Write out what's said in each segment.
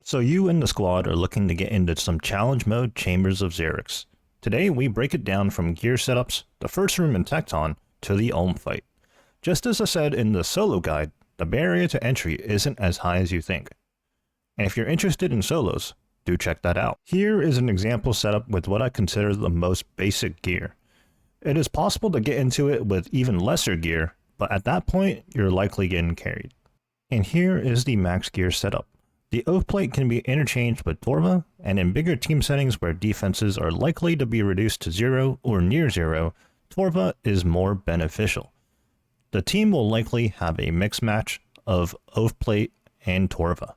So you and the squad are looking to get into some challenge mode Chambers of Xerix. Today we break it down from gear setups, the first room in Tekton, to the Olm fight. Just as I said in the solo guide, the barrier to entry isn't as high as you think. And if you're interested in solos, do check that out. Here is an example setup with what I consider the most basic gear. It is possible to get into it with even lesser gear, but at that point you're likely getting carried. And here is the max gear setup. The oath plate can be interchanged with Torva, and in bigger team settings where defenses are likely to be reduced to 0 or near 0, Torva is more beneficial. The team will likely have a mixed match of oath plate and Torva.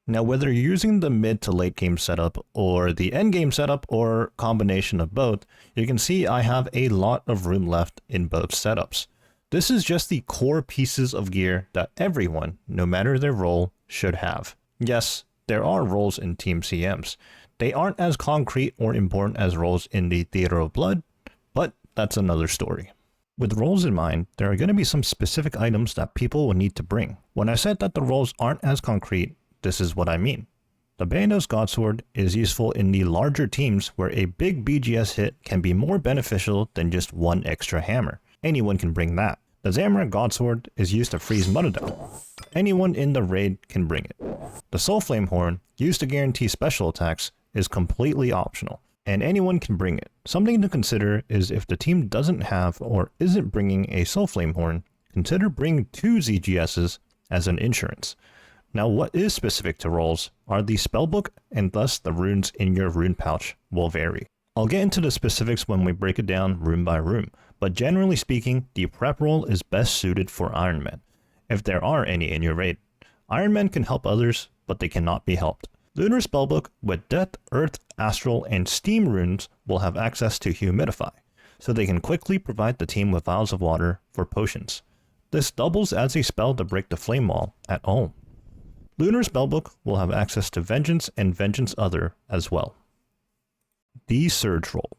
Now whether you're using the mid to late game setup or the end game setup or combination of both, you can see I have a lot of room left in both setups. This is just the core pieces of gear that everyone, no matter their role, should have. Yes, there are roles in Team CMs. They aren't as concrete or important as roles in the Theater of Blood, but that's another story. With roles in mind, there are going to be some specific items that people will need to bring. When I said that the roles aren't as concrete, this is what I mean. The Bandos Godsword is useful in the larger teams where a big BGS hit can be more beneficial than just one extra hammer. Anyone can bring that. The Zamorak Godsword is used to freeze Muttadile. Anyone in the raid can bring it. The Soulflame Horn, used to guarantee special attacks, is completely optional, and anyone can bring it. Something to consider is if the team doesn't have or isn't bringing a Soulflame Horn, consider bringing 2 ZGSs as an insurance. Now what is specific to roles are the spellbook, and thus the runes in your rune pouch will vary. I'll get into the specifics when we break it down room by room, but generally speaking, the prep role is best suited for Iron Men, if there are any in your raid. Iron Men can help others, but they cannot be helped. Lunar Spellbook with Death, Earth, Astral, and Steam runes will have access to Humidify, so they can quickly provide the team with vials of water for potions. This doubles as a spell to break the flame wall at Olm. Lunar Spellbook will have access to Vengeance and Vengeance Other as well. The Surge role.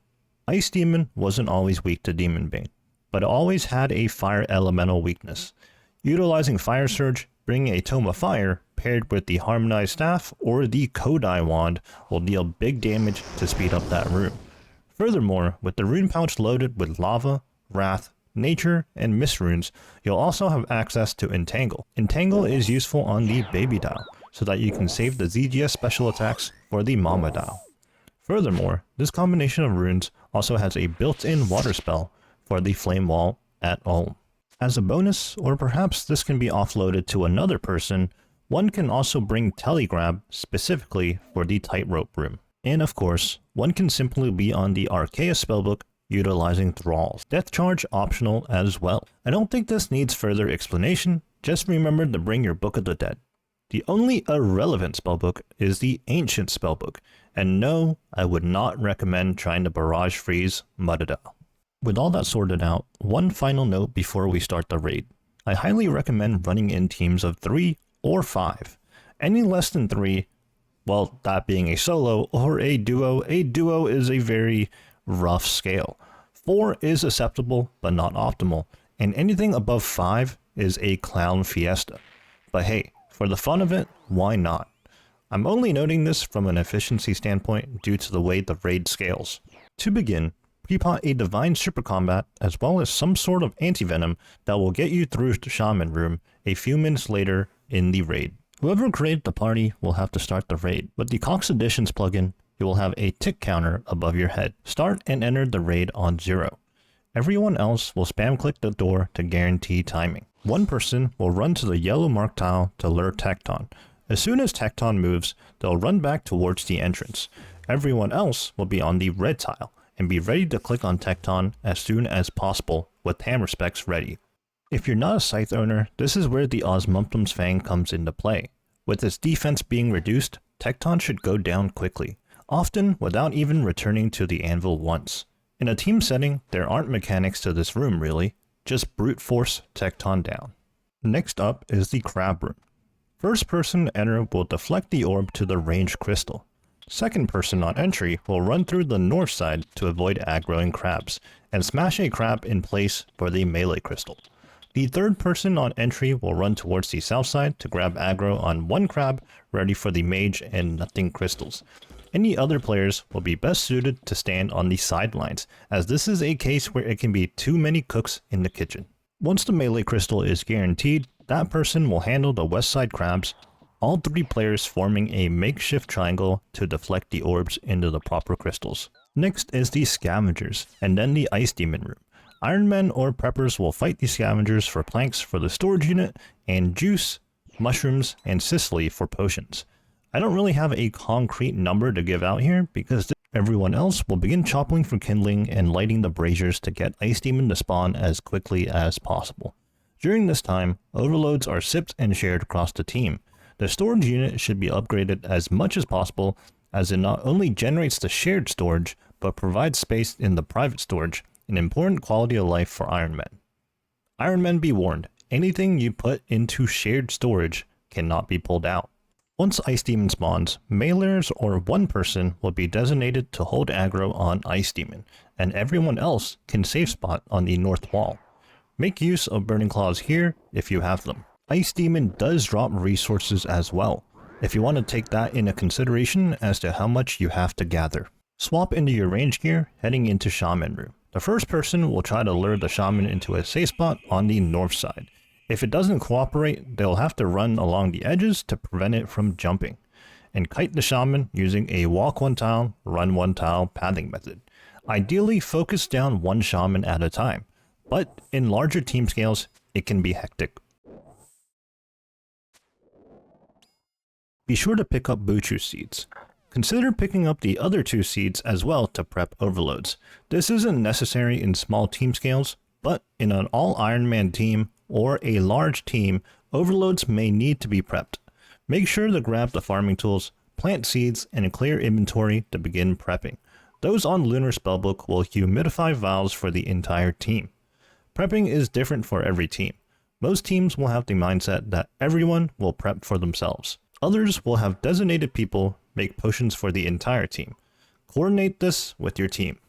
Ice Demon wasn't always weak to Demon Bane, but it always had a fire elemental weakness. Utilizing Fire Surge, bringing a Tome of Fire paired with the Harmonized Staff or the Kodai Wand will deal big damage to speed up that rune. Furthermore, with the rune pouch loaded with Lava, Wrath, Nature, and Mist runes, you'll also have access to Entangle. Entangle is useful on the Baby Dial, so that you can save the ZGS special attacks for the Mama Dial. Furthermore, this combination of runes also has a built-in water spell for the Flame Wall at Olm. As a bonus, or perhaps this can be offloaded to another person, one can also bring Telegrab specifically for the Tightrope room. And of course, one can simply be on the Arceus spellbook utilizing Thralls. Death Charge optional as well. I don't think this needs further explanation, just remember to bring your Book of the Dead. The only irrelevant spellbook is the Ancient spellbook, and no, I would not recommend trying to barrage freeze Muttadile. With all that sorted out, one final note before we start the raid. I highly recommend running in teams of 3 or 5. Any less than 3, well, that being a solo or a duo is a very rough scale. 4 is acceptable but not optimal, and anything above 5 is a clown fiesta. But hey, for the fun of it, why not? I'm only noting this from an efficiency standpoint due to the way the raid scales. To begin, pre-pot a Divine Super Combat as well as some sort of anti-venom that will get you through the Shaman room a few minutes later in the raid. Whoever created the party will have to start the raid. With the Cox Additions plugin, you will have a tick counter above your head. Start and enter the raid on 0. Everyone else will spam click the door to guarantee timing. One person will run to the yellow mark tile to lure Tekton. As soon as Tekton moves, they'll run back towards the entrance. Everyone else will be on the red tile and be ready to click on Tekton as soon as possible with hammer specs ready. If you're not a scythe owner, this is where the Osmumtum's Fang comes into play. With its defense being reduced, Tekton should go down quickly, often without even returning to the anvil once. In a team setting, there aren't mechanics to this room really, just brute force Tekton down. Next up is the Crab room. First person to enter will deflect the orb to the ranged crystal. Second person on entry will run through the north side to avoid aggroing crabs, and smash a crab in place for the melee crystal. The third person on entry will run towards the south side to grab aggro on one crab ready for the mage and nothing crystals. Any other players will be best suited to stand on the sidelines, as this is a case where it can be too many cooks in the kitchen. Once the melee crystal is guaranteed, that person will handle the west side crabs, all three players forming a makeshift triangle to deflect the orbs into the proper crystals. Next is the Scavengers, and then the Ice Demon room. Iron Men or Preppers will fight the Scavengers for planks for the storage unit, and juice, mushrooms, and Sicily for potions. I don't really have a concrete number to give out here, because everyone else will begin chopping for kindling and lighting the braziers to get Ice Demon to spawn as quickly as possible. During this time, overloads are sipped and shared across the team. The storage unit should be upgraded as much as possible, as it not only generates the shared storage, but provides space in the private storage, an important quality of life for Iron Men. Iron Men, be warned, anything you put into shared storage cannot be pulled out. Once Ice Demon spawns, meleers or one person will be designated to hold aggro on Ice Demon, and everyone else can safe spot on the north wall. Make use of Burning Claws here if you have them. Ice Demon does drop resources as well, if you want to take that into consideration as to how much you have to gather. Swap into your range gear heading into Shaman room. The first person will try to lure the Shaman into a safe spot on the north side. If it doesn't cooperate, they'll have to run along the edges to prevent it from jumping, and kite the Shaman using a walk one tile, run one tile pathing method. Ideally focus down one Shaman at a time, but in larger team scales, it can be hectic. Be sure to pick up Buchu seeds. Consider picking up the other two seeds as well to prep overloads. This isn't necessary in small team scales, but in an all Iron Man team or a large team, overloads may need to be prepped. Make sure to grab the farming tools, plant seeds, and a clear inventory to begin prepping. Those on Lunar Spellbook will humidify vials for the entire team. Prepping is different for every team. Most teams will have the mindset that everyone will prep for themselves. Others will have designated people make potions for the entire team. Coordinate this with your team.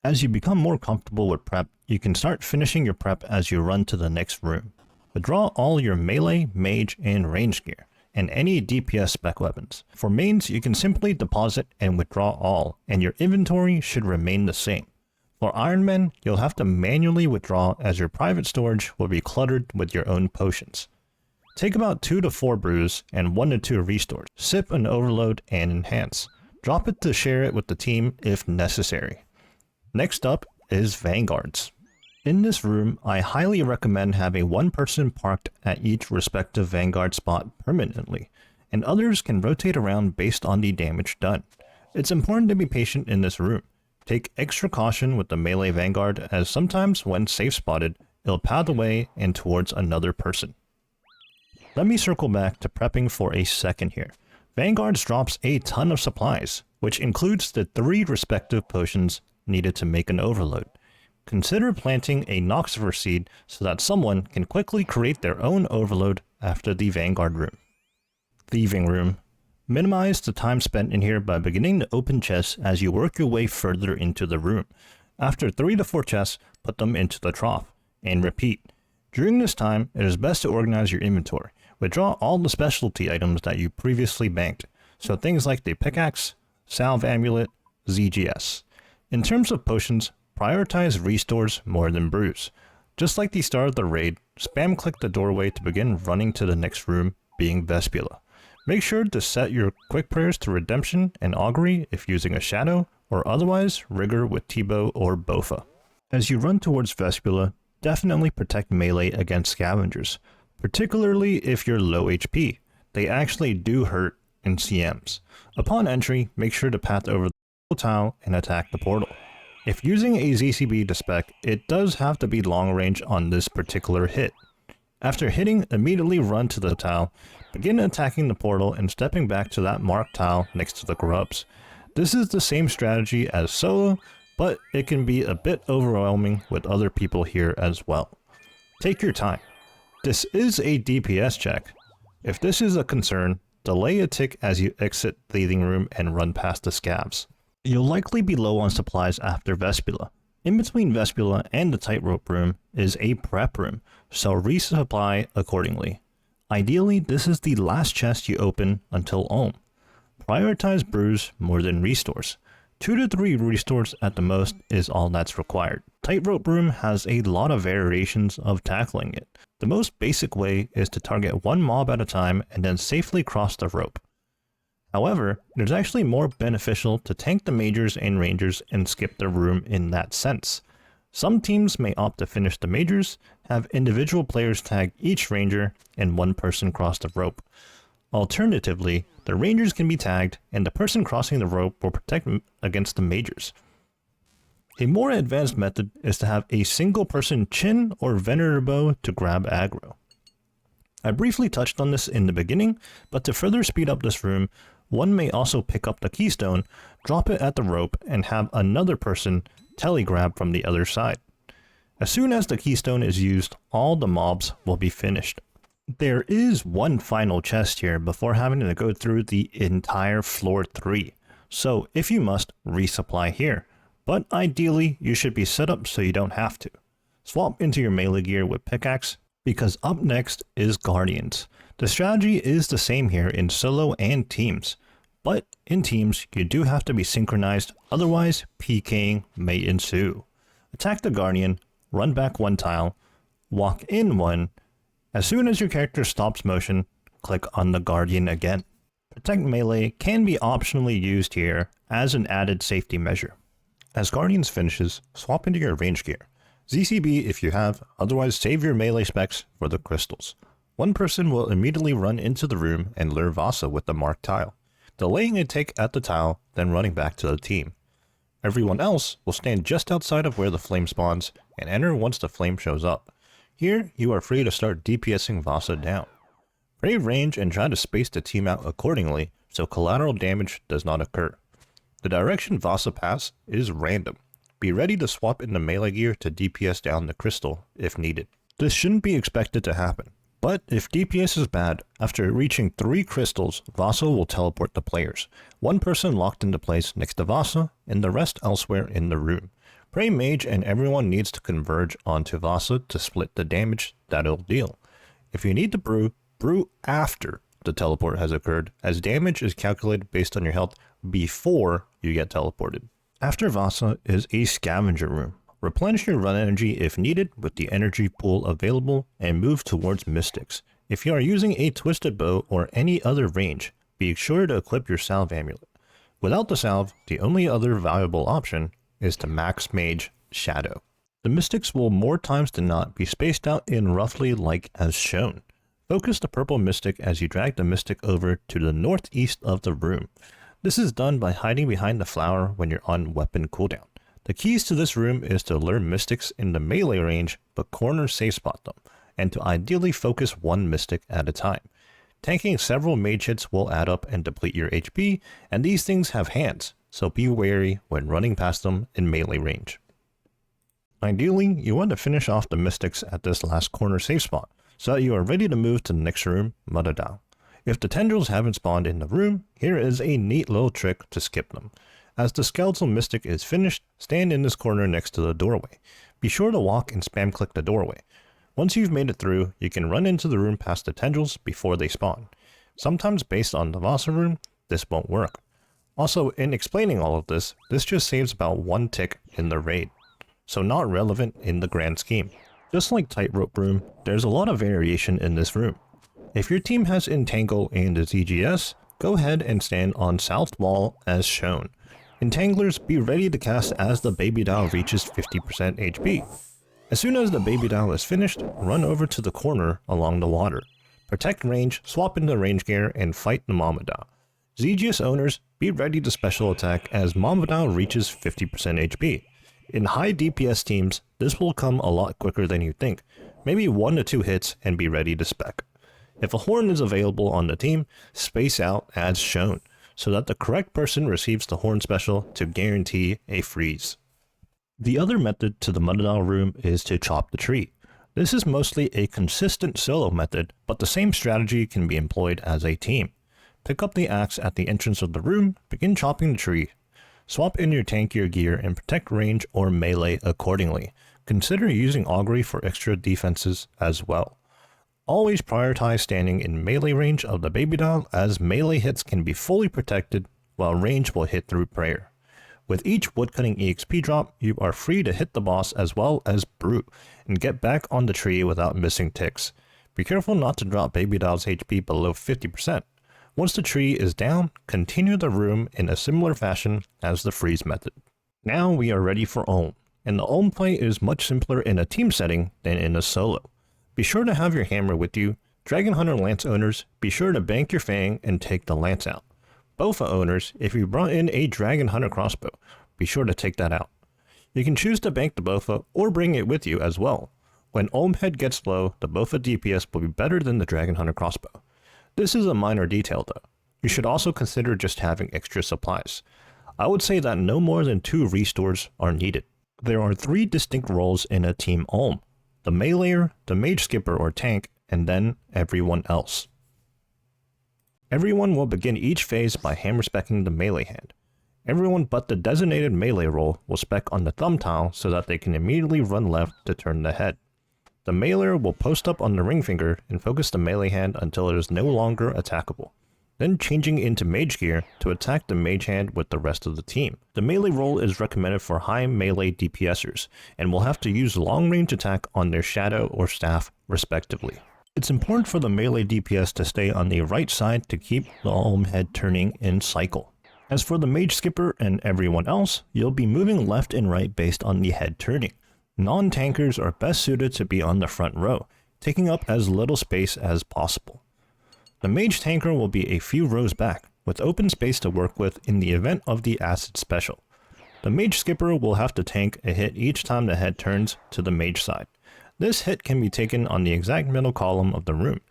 As you become more comfortable with prep, you can start finishing your prep as you run to the next room. Withdraw all your melee, mage, and range gear, and any DPS spec weapons. For mains, you can simply deposit and withdraw all, and your inventory should remain the same. For Iron Men, you'll have to manually withdraw as your private storage will be cluttered with your own potions. Take about 2 to 4 brews and 1 to 2 restores. Sip an overload and enhance. Drop it to share it with the team if necessary. Next up is Vanguards. In this room, I highly recommend having one person parked at each respective Vanguard spot permanently, and others can rotate around based on the damage done. It's important to be patient in this room. Take extra caution with the melee Vanguard, as sometimes when safe spotted, it'll path away and towards another person. Let me circle back to prepping for a second here. Vanguards drops a ton of supplies, which includes the 3 respective potions needed to make an overload. Consider planting a Noxifer seed so that someone can quickly create their own overload after the Vanguard room. Thieving room. Minimize the time spent in here by beginning to open chests as you work your way further into the room. After 3 to 4 chests, put them into the trough, and repeat. During this time, it is best to organize your inventory. Withdraw all the specialty items that you previously banked, so things like the pickaxe, salve amulet, ZGS. In terms of potions, prioritize restores more than brews. Just like the start of the raid, spam click the doorway to begin running to the next room, being Vespula. Make sure to set your quick prayers to redemption and augury if using a shadow, or otherwise rigor with T-bow or Bofa. As you run towards Vespula, definitely protect melee against Scavengers, particularly if you're low HP. They actually do hurt in CMs. Upon entry, make sure to path over the tile and attack the portal. If using a ZCB to spec, it does have to be long range on this particular hit. After hitting, immediately run to the tile, begin attacking the portal and stepping back to that marked tile next to the grubs. This is the same strategy as solo, but it can be a bit overwhelming with other people here as well. Take your time. This is a DPS check. If this is a concern, delay a tick as you exit the Thieving room and run past the scavs. You'll likely be low on supplies after Vespula. In between Vespula and the Tightrope room is a prep room, so resupply accordingly. Ideally, this is the last chest you open until Olm. Prioritize brews more than restores. 2 to 3 restores at the most is all that's required. Tightrope room has a lot of variations of tackling it. The most basic way is to target one mob at a time and then safely cross the rope. However, it is actually more beneficial to tank the majors and rangers and skip the room in that sense. Some teams may opt to finish the majors, have individual players tag each ranger, and one person cross the rope. Alternatively, the rangers can be tagged, and the person crossing the rope will protect against the majors. A more advanced method is to have a single person chin or venerable to grab aggro. I briefly touched on this in the beginning, but to further speed up this room, one may also pick up the keystone, drop it at the rope, and have another person telegrab from the other side. As soon as the keystone is used, all the mobs will be finished. There is one final chest here before having to go through the entire floor 3, so if you must, resupply here, but ideally you should be set up so you don't have to. Swap into your melee gear with pickaxe, because up next is Guardians. The strategy is the same here in solo and teams, but in teams you do have to be synchronized, otherwise PKing may ensue. Attack the Guardian, run back one tile, walk in one. As soon as your character stops motion, click on the Guardian again. Protect melee can be optionally used here as an added safety measure. As Guardians finishes, swap into your range gear. ZCB if you have, otherwise save your melee specs for the crystals. One person will immediately run into the room and lure Vasa with the marked tile, delaying a tick at the tile, then running back to the team. Everyone else will stand just outside of where the flame spawns and enter once the flame shows up. Here, you are free to start DPSing Vasa down. Pray range and try to space the team out accordingly so collateral damage does not occur. The direction Vasa pass is random. Be ready to swap into melee gear to DPS down the crystal if needed. This shouldn't be expected to happen, but if DPS is bad, after reaching 3 crystals, Vasa will teleport the players. One person locked into place next to Vasa and the rest elsewhere in the room. Pray mage and everyone needs to converge onto Vasa to split the damage that it'll deal. If you need to brew after the teleport has occurred, as damage is calculated based on your health before you get teleported. After Vasa is a scavenger room. Replenish your run energy if needed with the energy pool available and move towards mystics. If you are using a twisted bow or any other range, be sure to equip your salve amulet. Without the salve, the only other valuable option is to max mage shadow. The mystics will more times than not be spaced out in roughly like as shown. Focus the purple mystic as you drag the mystic over to the northeast of the room. This is done by hiding behind the flower when you're on weapon cooldown. The keys to this room is to lure mystics in the melee range but corner safe spot them, and to ideally focus one mystic at a time. Tanking several mage hits will add up and deplete your HP, and these things have hands, so be wary when running past them in melee range. Ideally, you want to finish off the mystics at this last corner safe spot, so that you are ready to move to the next room, Muttadile. If the tendrils haven't spawned in the room, here is a neat little trick to skip them. As the skeletal mystic is finished, stand in this corner next to the doorway. Be sure to walk and spam click the doorway. Once you've made it through, you can run into the room past the tendrils before they spawn. Sometimes based on the Vasa room, this won't work. Also, in explaining all of this just saves about 1 tick in the raid, so not relevant in the grand scheme. Just like Tightrope room, there's a lot of variation in this room. If your team has Entangle and a ZGS, go ahead and stand on south wall as shown. Entanglers, be ready to cast as the baby dial reaches 50% HP. As soon as the baby dial is finished, run over to the corner along the water. Protect range, swap into range gear, and fight the Muttadile. ZGS owners, be ready to special attack as Muttadile reaches 50% HP. In high DPS teams, this will come a lot quicker than you think, maybe 1 to 2 hits and be ready to spec. If a horn is available on the team, space out as shown, so that the correct person receives the horn special to guarantee a freeze. The other method to the Muttadile room is to chop the tree. This is mostly a consistent solo method, but the same strategy can be employed as a team. Pick up the axe at the entrance of the room, begin chopping the tree. Swap in your tankier gear and protect range or melee accordingly. Consider using augury for extra defenses as well. Always prioritize standing in melee range of the baby doll, as melee hits can be fully protected while range will hit through prayer. With each woodcutting EXP drop, you are free to hit the boss as well as brute and get back on the tree without missing ticks. Be careful not to drop baby doll's HP below 50%. Once the tree is down, continue the room in a similar fashion as the freeze method. Now we are ready for Olm, and the Olm play is much simpler in a team setting than in a solo. Be sure to have your hammer with you. Dragon Hunter Lance owners, be sure to bank your Fang and take the Lance out. Bofa owners, if you brought in a Dragon Hunter crossbow, be sure to take that out. You can choose to bank the Bofa or bring it with you as well. When Olm head gets low, the Bofa DPS will be better than the Dragon Hunter crossbow. This is a minor detail though. You should also consider just having extra supplies. I would say that no more than 2 restores are needed. There are 3 distinct roles in a team Olm: the meleeer, the mage skipper or tank, and then everyone else. Everyone will begin each phase by hammer specking the melee hand. Everyone but the designated melee role will spec on the thumb tile so that they can immediately run left to turn the head. The meleeer will post up on the ring finger and focus the melee hand until it is no longer attackable, then changing into mage gear to attack the mage hand with the rest of the team. The melee role is recommended for high melee DPSers and will have to use long range attack on their shadow or staff respectively. It's important for the melee DPS to stay on the right side to keep the Olm head turning in cycle. As for the mage skipper and everyone else, you'll be moving left and right based on the head turning. Non-tankers are best suited to be on the front row, taking up as little space as possible. The mage tanker will be a few rows back, with open space to work with in the event of the acid special. The mage skipper will have to tank a hit each time the head turns to the mage side. This hit can be taken on the exact middle column of the room.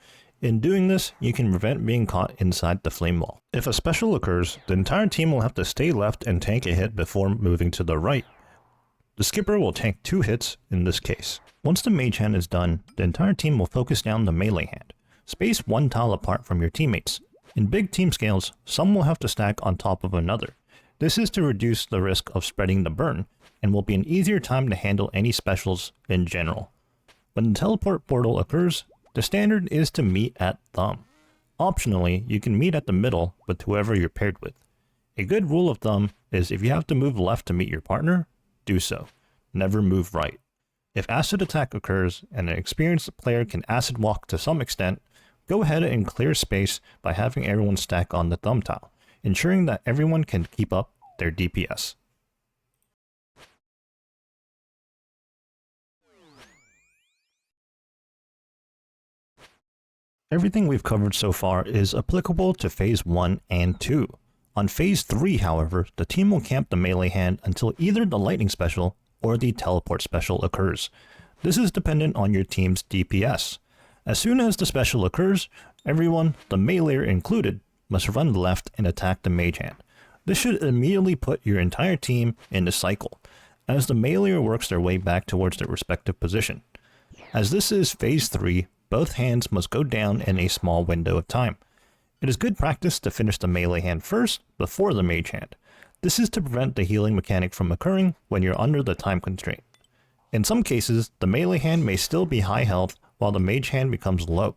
In doing this, you can prevent being caught inside the flame wall. If a special occurs, the entire team will have to stay left and tank a hit before moving to the right. The skipper will tank 2 hits in this case. Once the mage hand is done, the entire team will focus down the melee hand. Space 1 tile apart from your teammates. In big team scales, some will have to stack on top of another. This is to reduce the risk of spreading the burn, and will be an easier time to handle any specials in general. When the teleport portal occurs, the standard is to meet at thumb. Optionally, you can meet at the middle with whoever you're paired with. A good rule of thumb is if you have to move left to meet your partner, do so. Never move right. If acid attack occurs and an experienced player can acid walk to some extent, go ahead and clear space by having everyone stack on the thumb tile, ensuring that everyone can keep up their DPS. Everything we've covered so far is applicable to Phase 1 and 2. On Phase 3, however, the team will camp the melee hand until either the lightning special or the teleport special occurs. This is dependent on your team's DPS. As soon as the special occurs, everyone, the meleeer included, must run left and attack the mage hand. This should immediately put your entire team into cycle, as the meleeer works their way back towards their respective position. As this is Phase 3, both hands must go down in a small window of time. It is good practice to finish the melee hand first, before the mage hand. This is to prevent the healing mechanic from occurring when you're under the time constraint. In some cases, the melee hand may still be high health while the mage hand becomes low.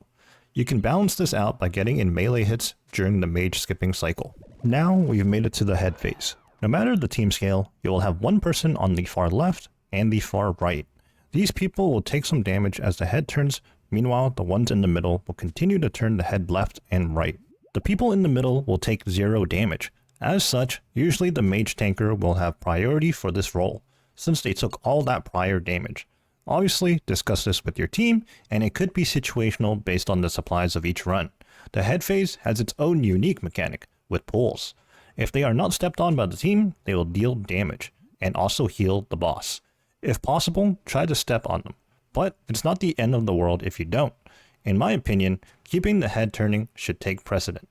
You can balance this out by getting in melee hits during the mage skipping cycle. Now we've made it to the head phase. No matter the team scale, you will have one person on the far left and the far right. These people will take some damage as the head turns. Meanwhile, the ones in the middle will continue to turn the head left and right. The people in the middle will take 0 damage. As such, usually the mage tanker will have priority for this role, since they took all that prior damage. Obviously, discuss this with your team, and it could be situational based on the supplies of each run. The head phase has its own unique mechanic, with pulls. If they are not stepped on by the team, they will deal damage, and also heal the boss. If possible, try to step on them. But it's not the end of the world if you don't. In my opinion, keeping the head turning should take precedent.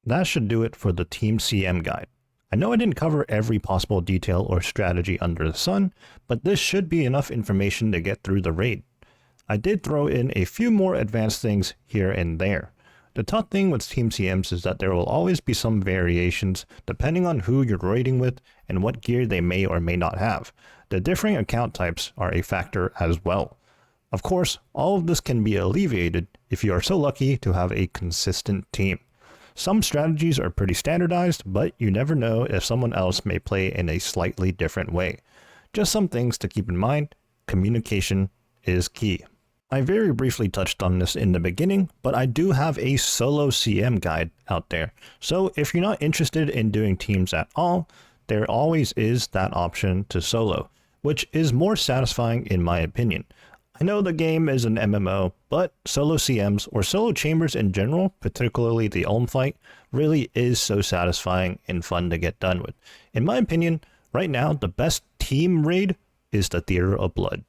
That should do it for the Team CM guide. I know I didn't cover every possible detail or strategy under the sun, but this should be enough information to get through the raid. I did throw in a few more advanced things here and there. The tough thing with Team CMs is that there will always be some variations depending on who you're raiding with and what gear they may or may not have. The differing account types are a factor as well. Of course, all of this can be alleviated if you are so lucky to have a consistent team. Some strategies are pretty standardized, but you never know if someone else may play in a slightly different way. Just some things to keep in mind: communication is key. I very briefly touched on this in the beginning, but I do have a solo CM guide out there. So if you're not interested in doing teams at all, there always is that option to solo, which is more satisfying in my opinion. I know the game is an MMO, but solo CMs or solo chambers in general, particularly the Olm fight, really is so satisfying and fun to get done with. In my opinion, right now the best team raid is the Theater of Blood.